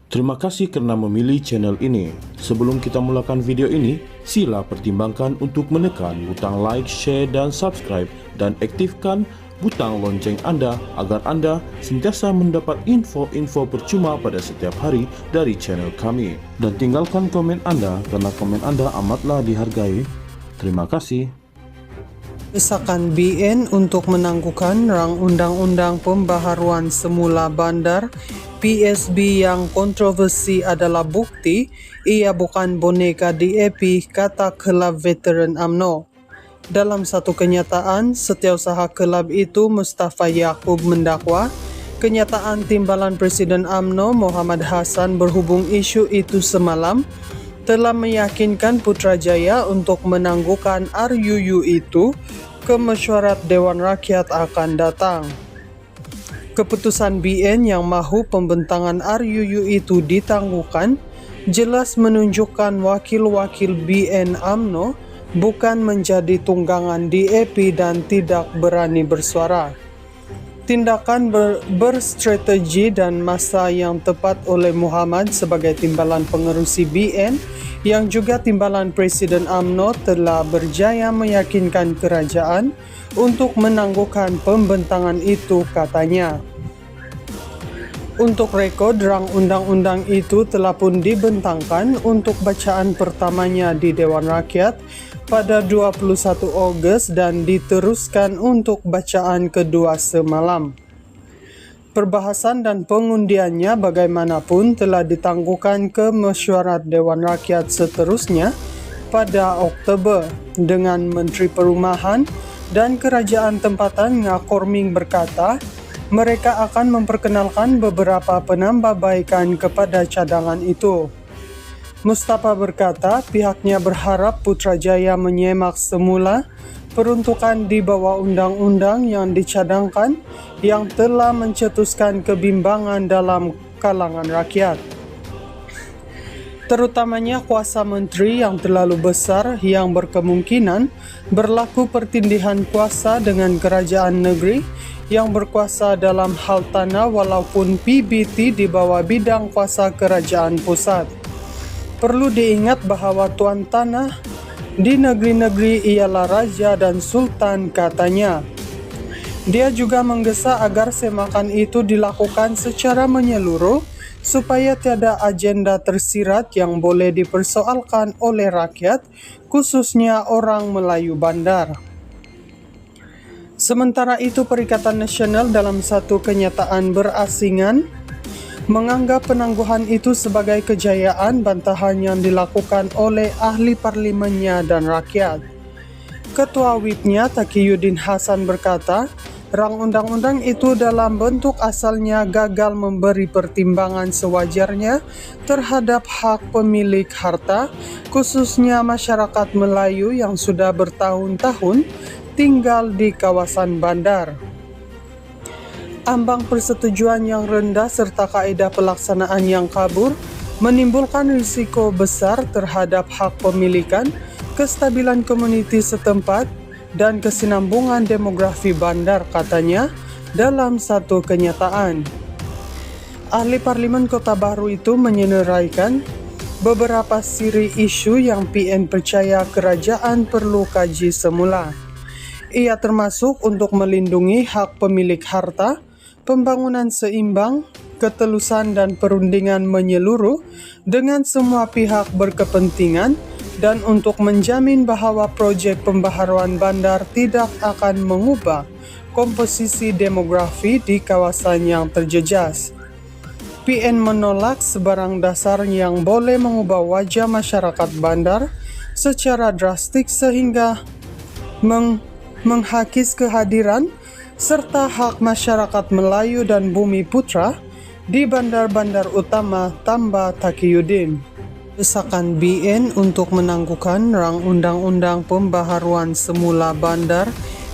Terima kasih karena memilih channel ini. Sebelum kita mulakan video ini, sila pertimbangkan untuk menekan butang like, share, dan subscribe, dan aktifkan butang lonceng Anda agar Anda sentiasa mendapat info-info percuma pada setiap hari dari channel kami. Dan tinggalkan komen Anda karena komen Anda amatlah dihargai. Terima kasih. Desakan BN untuk menangguhkan rang undang-undang pembaharuan semula bandar PSB yang kontroversi adalah bukti ia bukan boneka DAP, kata kelab veteran UMNO. Dalam satu kenyataan, setiausaha kelab itu Mustafa Yaakob mendakwa kenyataan timbalan Presiden UMNO Muhammad Hassan berhubung isu itu semalam telah meyakinkan Putrajaya untuk menangguhkan RUU itu ke mesyuarat Dewan Rakyat akan datang. Keputusan BN yang mahu pembentangan RUU itu ditangguhkan jelas menunjukkan wakil-wakil BN UMNO bukan menjadi tunggangan DAP dan tidak berani bersuara. Tindakan berstrategi dan masa yang tepat oleh Muhammad sebagai timbalan pengerusi BN yang juga timbalan Presiden UMNO telah berjaya meyakinkan kerajaan untuk menangguhkan pembentangan itu, katanya. Untuk rekod, rang undang-undang itu telah pun dibentangkan untuk bacaan pertamanya di Dewan Rakyat pada 21 Ogos dan diteruskan untuk bacaan kedua semalam. Perbahasan dan pengundiannya bagaimanapun telah ditangguhkan ke mesyuarat Dewan Rakyat seterusnya pada Oktober dengan Menteri Perumahan dan Kerajaan Tempatan Ngakorming berkata mereka akan memperkenalkan beberapa penambahbaikan kepada cadangan itu. Mustafa berkata pihaknya berharap Putrajaya menyemak semula peruntukan di bawah undang-undang yang dicadangkan yang telah mencetuskan kebimbangan dalam kalangan rakyat. Terutamanya kuasa menteri yang terlalu besar yang berkemungkinan berlaku pertindihan kuasa dengan kerajaan negeri yang berkuasa dalam hal tanah walaupun PBT di bawah bidang kuasa kerajaan pusat. Perlu diingat bahawa tuan tanah di negeri-negeri ialah raja dan sultan, katanya. Dia juga menggesa agar semakan itu dilakukan secara menyeluruh supaya tiada agenda tersirat yang boleh dipersoalkan oleh rakyat, khususnya orang Melayu bandar. Sementara itu, Perikatan Nasional dalam satu kenyataan berasingan menganggap penangguhan itu sebagai kejayaan bantahan yang dilakukan oleh ahli parlimennya dan rakyat. Ketua WIP-nya Taqiyuddin Hasan berkata, rang undang-undang itu dalam bentuk asalnya gagal memberi pertimbangan sewajarnya terhadap hak pemilik harta, khususnya masyarakat Melayu yang sudah bertahun-tahun tinggal di kawasan bandar. Ambang persetujuan yang rendah serta kaedah pelaksanaan yang kabur menimbulkan risiko besar terhadap hak pemilikan, kestabilan komuniti setempat, dan kesinambungan demografi bandar, katanya dalam satu kenyataan. Ahli Parlimen Kota Baru itu menyenaraikan beberapa siri isu yang PN percaya kerajaan perlu kaji semula. Ia termasuk untuk melindungi hak pemilik harta, pembangunan seimbang, ketelusan dan perundingan menyeluruh dengan semua pihak berkepentingan dan untuk menjamin bahawa projek pembaharuan bandar tidak akan mengubah komposisi demografi di kawasan yang terjejas. PN menolak sebarang dasar yang boleh mengubah wajah masyarakat bandar secara drastik sehingga menghakis kehadiran serta hak masyarakat Melayu dan Bumi Putra di bandar-bandar utama, tambah Taqiyuddin. Desakan BN untuk menangguhkan rang undang-undang pembaharuan semula bandar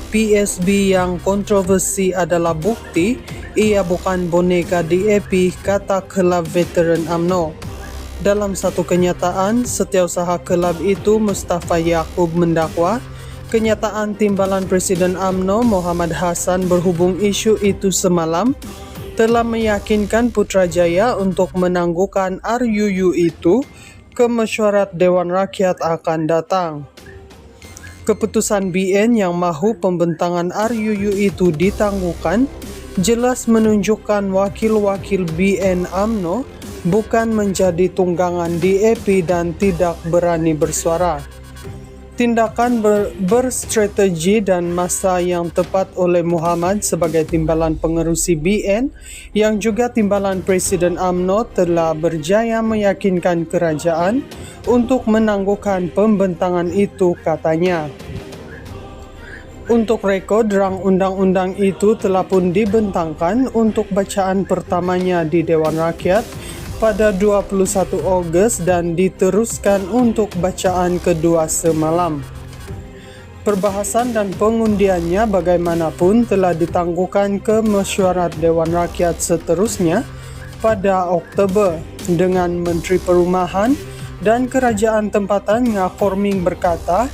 PSB yang kontroversi adalah bukti ia bukan boneka DAP, kata kelab veteran UMNO. Dalam satu kenyataan, setiausaha kelab itu Mustafa Yaakob mendakwa kenyataan timbalan Presiden UMNO Muhammad Hassan berhubung isu itu semalam telah meyakinkan Putrajaya untuk menangguhkan RUU itu ke mesyuarat Dewan Rakyat akan datang. Keputusan BN yang mahu pembentangan RUU itu ditangguhkan jelas menunjukkan wakil-wakil BN UMNO bukan menjadi tunggangan DAP dan tidak berani bersuara. Tindakan berstrategi dan masa yang tepat oleh Muhammad sebagai timbalan pengerusi BN yang juga timbalan Presiden UMNO telah berjaya meyakinkan kerajaan untuk menangguhkan pembentangan itu, katanya. Untuk rekod, rang undang-undang itu telah pun dibentangkan untuk bacaan pertamanya di Dewan Rakyat pada 21 Ogos dan diteruskan untuk bacaan kedua semalam. Perbahasan dan pengundiannya bagaimanapun telah ditangguhkan ke mesyuarat Dewan Rakyat seterusnya pada Oktober dengan Menteri Perumahan dan Kerajaan Tempatan Ngaforming berkata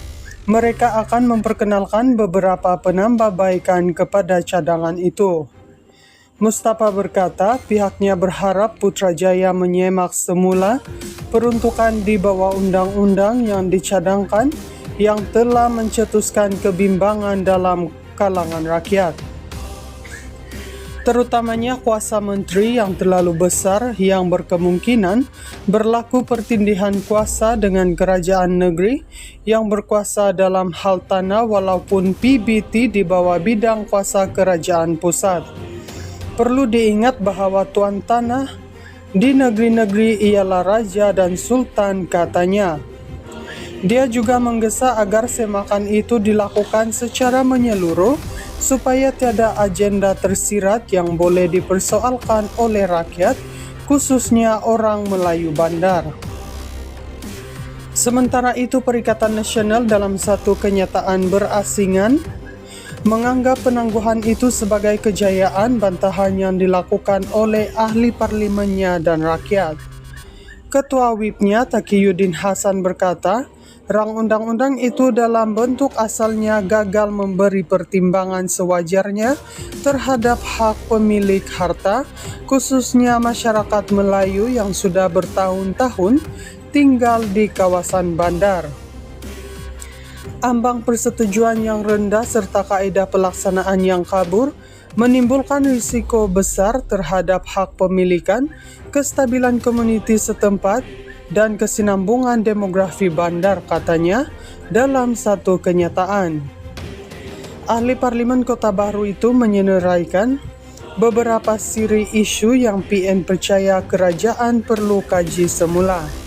mereka akan memperkenalkan beberapa penambahbaikan kepada cadangan itu. Mustafa berkata pihaknya berharap Putrajaya menyemak semula peruntukan di bawah undang-undang yang dicadangkan yang telah mencetuskan kebimbangan dalam kalangan rakyat. Terutamanya kuasa menteri yang terlalu besar yang berkemungkinan berlaku pertindihan kuasa dengan kerajaan negeri yang berkuasa dalam hal tanah walaupun PBT di bawah bidang kuasa kerajaan pusat. Perlu diingat bahawa tuan tanah di negeri-negeri ialah raja dan sultan, katanya. Dia juga menggesa agar semakan itu dilakukan secara menyeluruh supaya tiada agenda tersirat yang boleh dipersoalkan oleh rakyat, khususnya orang Melayu Bandar. Sementara itu, Perikatan Nasional dalam satu kenyataan berasingan menganggap penangguhan itu sebagai kejayaan bantahan yang dilakukan oleh ahli parlimennya dan rakyat. Ketua WIP-nya Taqiyuddin Hasan berkata, rang undang-undang itu dalam bentuk asalnya gagal memberi pertimbangan sewajarnya terhadap hak pemilik harta, khususnya masyarakat Melayu yang sudah bertahun-tahun tinggal di kawasan bandar. Ambang persetujuan yang rendah serta kaedah pelaksanaan yang kabur menimbulkan risiko besar terhadap hak pemilikan, kestabilan komuniti setempat, dan kesinambungan demografi bandar, katanya dalam satu kenyataan. Ahli Parlimen Kota Baru itu menyenaraikan beberapa siri isu yang PN percaya kerajaan perlu kaji semula.